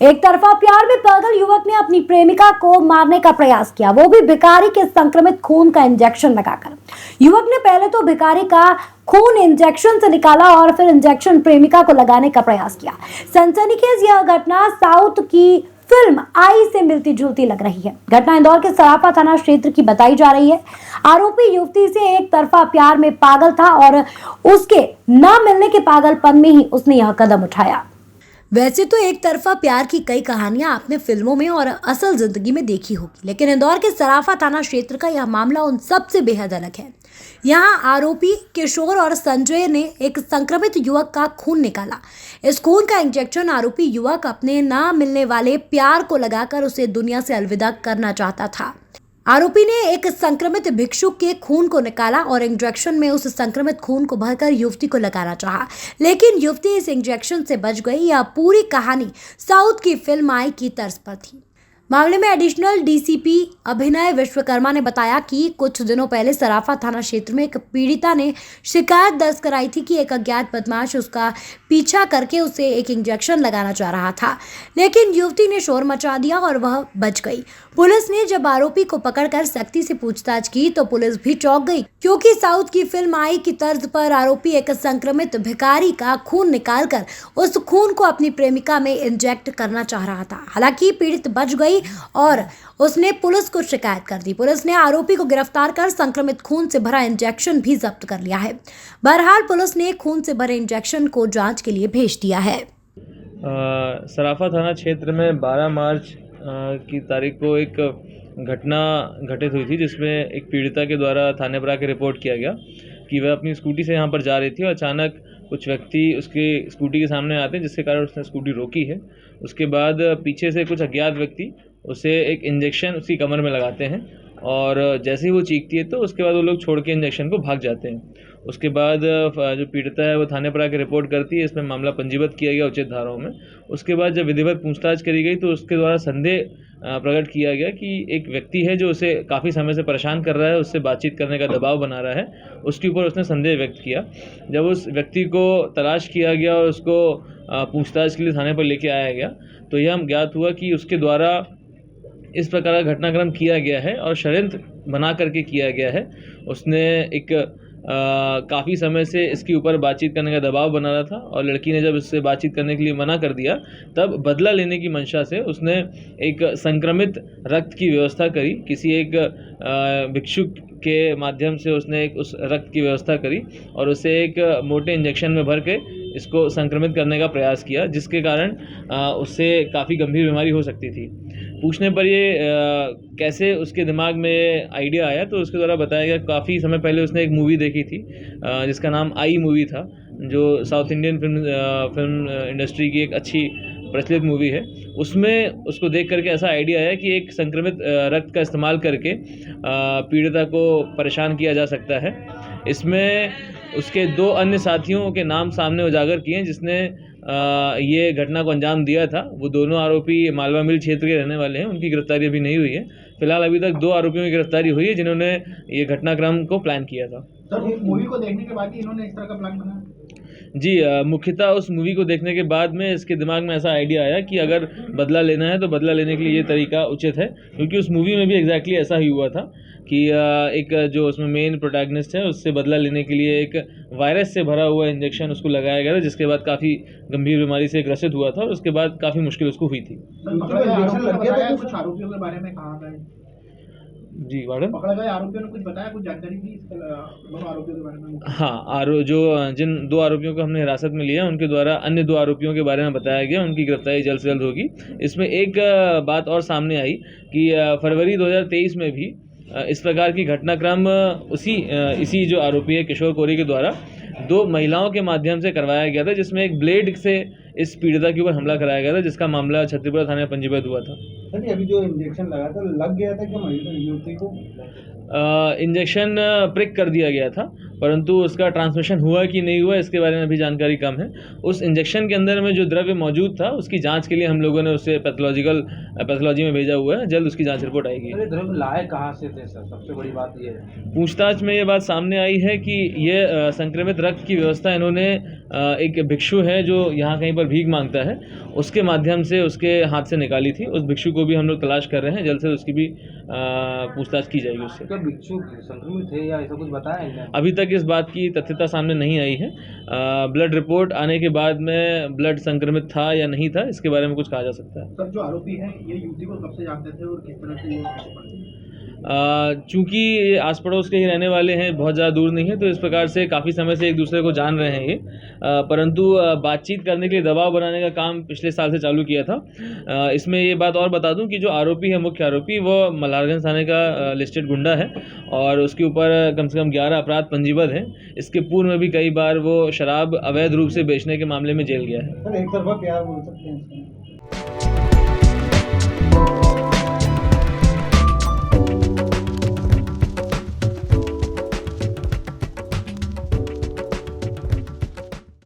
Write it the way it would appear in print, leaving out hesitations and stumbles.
एक तरफा प्यार में पागल युवक ने अपनी प्रेमिका को मारने का प्रयास किया, वो भी भिखारी के संक्रमित खून का इंजेक्शन लगाकर। युवक ने पहले तो भिखारी का खून इंजेक्शन से निकाला और फिर इंजेक्शन प्रेमिका को लगाने का प्रयास किया। सनसनीखेज यह घटना साउथ की फिल्म आई से मिलती जुलती लग रही है। घटना इंदौर के सराफा थाना क्षेत्र की बताई जा रही है। आरोपी युवती से एक तरफा प्यार में पागल था और उसके न मिलने के पागलपन में ही उसने यह कदम उठाया। वैसे तो एक तरफा प्यार की कई कहानियां आपने फिल्मों में और असल जिंदगी में देखी होगी, लेकिन इंदौर के सराफा थाना क्षेत्र का यह मामला उन सबसे बेहद अलग है। यहाँ आरोपी किशोर और संजय ने एक संक्रमित युवक का खून निकाला। इस खून का इंजेक्शन आरोपी युवक अपने ना मिलने वाले प्यार को लगाकर उसे दुनिया से अलविदा करना चाहता था। आरोपी ने एक संक्रमित भिक्षुक के खून को निकाला और इंजेक्शन में उस संक्रमित खून को भरकर युवती को लगाना चाहा, लेकिन युवती इस इंजेक्शन से बच गई। यह पूरी कहानी साउथ की फिल्म आई की तर्ज पर थी। मामले में एडिशनल डीसीपी अभिनय विश्वकर्मा ने बताया कि कुछ दिनों पहले सराफा थाना क्षेत्र में एक पीड़िता ने शिकायत दर्ज कराई थी कि एक अज्ञात बदमाश उसका पीछा करके उसे एक इंजेक्शन लगाना चाह रहा था, लेकिन युवती ने शोर मचा दिया और वह बच गई। पुलिस ने जब आरोपी को पकड़कर सख्ती से पूछताछ की तो पुलिस भी चौंक गई, क्योंकि साउथ की फिल्म आई की तर्ज पर आरोपी एक संक्रमित भिखारी का खून निकालकर उस खून को अपनी प्रेमिका में इंजेक्ट करना चाह रहा था। हालांकि पीड़ित बच गई और उसने पुलिस को शिकायत कर दी। पुलिस ने आरोपी को गिरफ्तार कर संक्रमित खून से भरा इंजेक्शन भी जब्त कर लिया है। बहरहाल पुलिस ने खून से भरे इंजेक्शन को जांच के लिए भेज दिया है। सराफा थाना क्षेत्र में 12 मार्च की तारीख को एक घटना घटित हुई थी, जिसमें एक पीड़िता के द्वारा थाने पर आकर रिपोर्ट किया गया कि वह अपनी स्कूटी से यहाँ पर जा रही थी और अचानक कुछ व्यक्ति उसके स्कूटी के सामने आते हैं, जिसके कारण उसने स्कूटी रोकी है। उसके बाद पीछे से कुछ अज्ञात व्यक्ति उसे एक इंजेक्शन उसकी कमर में लगाते हैं और जैसे ही वो चीखती है तो उसके बाद वो लोग छोड़ के इंजेक्शन को भाग जाते हैं। उसके बाद जो पीड़िता है वो थाने पर आकर रिपोर्ट करती है। इसमें मामला पंजीबद्ध किया गया उचित धाराओं में। उसके बाद जब विधिवत पूछताछ करी गई तो उसके द्वारा संदेह प्रकट किया गया कि एक व्यक्ति है जो उसे काफ़ी समय से परेशान कर रहा है, उससे बातचीत करने का दबाव बना रहा है। उसके ऊपर उसने संदेह व्यक्त किया। जब उस व्यक्ति को तलाश किया गया और उसको पूछताछ के लिए थाने पर लेके आया गया तो यह ज्ञात हुआ कि उसके द्वारा इस प्रकार का घटनाक्रम किया गया है और षड्यंत्र बना करके किया गया है। उसने एक काफ़ी समय से इसके ऊपर बातचीत करने का दबाव बना रहा था और लड़की ने जब इससे बातचीत करने के लिए मना कर दिया तब बदला लेने की मंशा से उसने एक संक्रमित रक्त की व्यवस्था करी। किसी एक भिक्षुक के माध्यम से उसने एक उस रक्त की व्यवस्था करी और उसे एक मोटे इंजेक्शन में भर के इसको संक्रमित करने का प्रयास किया, जिसके कारण उससे काफ़ी गंभीर बीमारी हो सकती थी। पूछने पर ये कैसे उसके दिमाग में आइडिया आया तो उसके द्वारा बताया गया काफ़ी समय पहले उसने एक मूवी देखी थी जिसका नाम आई मूवी था, जो साउथ इंडियन फिल्म इंडस्ट्री की एक अच्छी प्रचलित मूवी है। उसमें उसको देख करके ऐसा आइडिया आया कि एक संक्रमित रक्त का इस्तेमाल करके पीड़िता को परेशान किया जा सकता है। इसमें उसके 2 अन्य साथियों के नाम सामने उजागर किए हैं जिसने ये घटना को अंजाम दिया था। वो दोनों आरोपी मालवा मिल क्षेत्र के रहने वाले हैं। उनकी गिरफ्तारी अभी नहीं हुई है। फिलहाल अभी तक 2 आरोपियों की गिरफ्तारी हुई है जिन्होंने ये घटनाक्रम को प्लान किया था। सर, इस मूवी को देखने के बाद ही इन्होंने इस तरह का प्लान बनाया? जी, मुख्यतः उस मूवी को देखने के बाद में इसके दिमाग में ऐसा आइडिया आया कि अगर बदला लेना है तो बदला लेने के लिए ये तरीका उचित है, क्योंकि उस मूवी में भी एग्जैक्टली ऐसा ही हुआ था कि एक जो उसमें मेन प्रोटैगनिस्ट है उससे बदला लेने के लिए एक वायरस से भरा हुआ इंजेक्शन उसको लगाया गया था, जिसके बाद काफ़ी गंभीर बीमारी से ग्रसित हुआ था और उसके बाद काफ़ी मुश्किल उसको हुई थी। कुछ आरोपियों के बारे में कहा गया? जी वार्डन, पकड़े गए आरोपियों ने कुछ बताया, कुछ जानकारी दी दोनों आरोपियों के बारे में? हाँ, जिन 2 आरोपियों को हमने हिरासत में लिया उनके द्वारा अन्य 2 आरोपियों के बारे में बताया गया। उनकी गिरफ्तारी जल्द से जल्द होगी। इसमें एक बात और सामने आई कि फरवरी 2023 में भी इस प्रकार की घटनाक्रम इसी जो आरोपी है किशोर कोरी के द्वारा 2 महिलाओं के माध्यम से करवाया गया था, जिसमें एक ब्लेड से इस पीड़िता के ऊपर हमला कराया गया था, जिसका मामला छत्तीसगढ़ थाने में पंजीबद्ध हुआ था। सर अभी जो इंजेक्शन लगा था लग गया था क्या युवती को? इंजेक्शन प्रिक कर दिया गया था, परंतु उसका ट्रांसमिशन हुआ कि नहीं हुआ इसके बारे में अभी जानकारी कम है। उस इंजेक्शन के अंदर में जो द्रव्य मौजूद था उसकी जांच के लिए हम लोगों ने उसे पैथोलॉजी में भेजा हुआ है। जल्द उसकी जांच रिपोर्ट आएगी। अरे द्रव्य लाए कहाँ से थे सर? सबसे बड़ी बात ये है। पूछताछ में ये बात सामने आई है कि ये संक्रमित रक्त की व्यवस्था इन्होंने एक भिक्षु है जो यहाँ कहीं पर भीख मांगता है, उसके माध्यम से उसके हाथ से निकाली थी। उस भिक्षु को भी हम लोग तलाश कर रहे हैं, जल्द से उसकी भी पूछताछ की जाएगी उससे। क्या भिक्षु संक्रमित थे या ऐसा कुछ बताया है? अभी तक इस बात की तथ्यता सामने नहीं आई है। ब्लड रिपोर्ट आने के बाद में ब्लड संक्रमित था या नहीं था इसके बारे में कुछ कहा जा सकता है। सर जो आरोपी हैं ये युवती को कब से जानते थे और किस तरह से ये चूँकि ये आस पड़ोस के ही रहने वाले हैं, बहुत ज़्यादा दूर नहीं है, तो इस प्रकार से काफ़ी समय से एक दूसरे को जान रहे हैं ये। परंतु बातचीत करने के लिए दबाव बनाने का काम पिछले साल से चालू किया था। इसमें ये बात और बता दूं कि जो आरोपी है, मुख्य आरोपी, वो मल्हारगंज थाने का लिस्टेड गुंडा है और उसके ऊपर कम से कम 11 अपराध पंजीबद्ध हैं। इसके पूर्व में भी कई बार वो शराब अवैध रूप से बेचने के मामले में जेल गया है। सर एक तरफा प्यार बोल सकते हैं?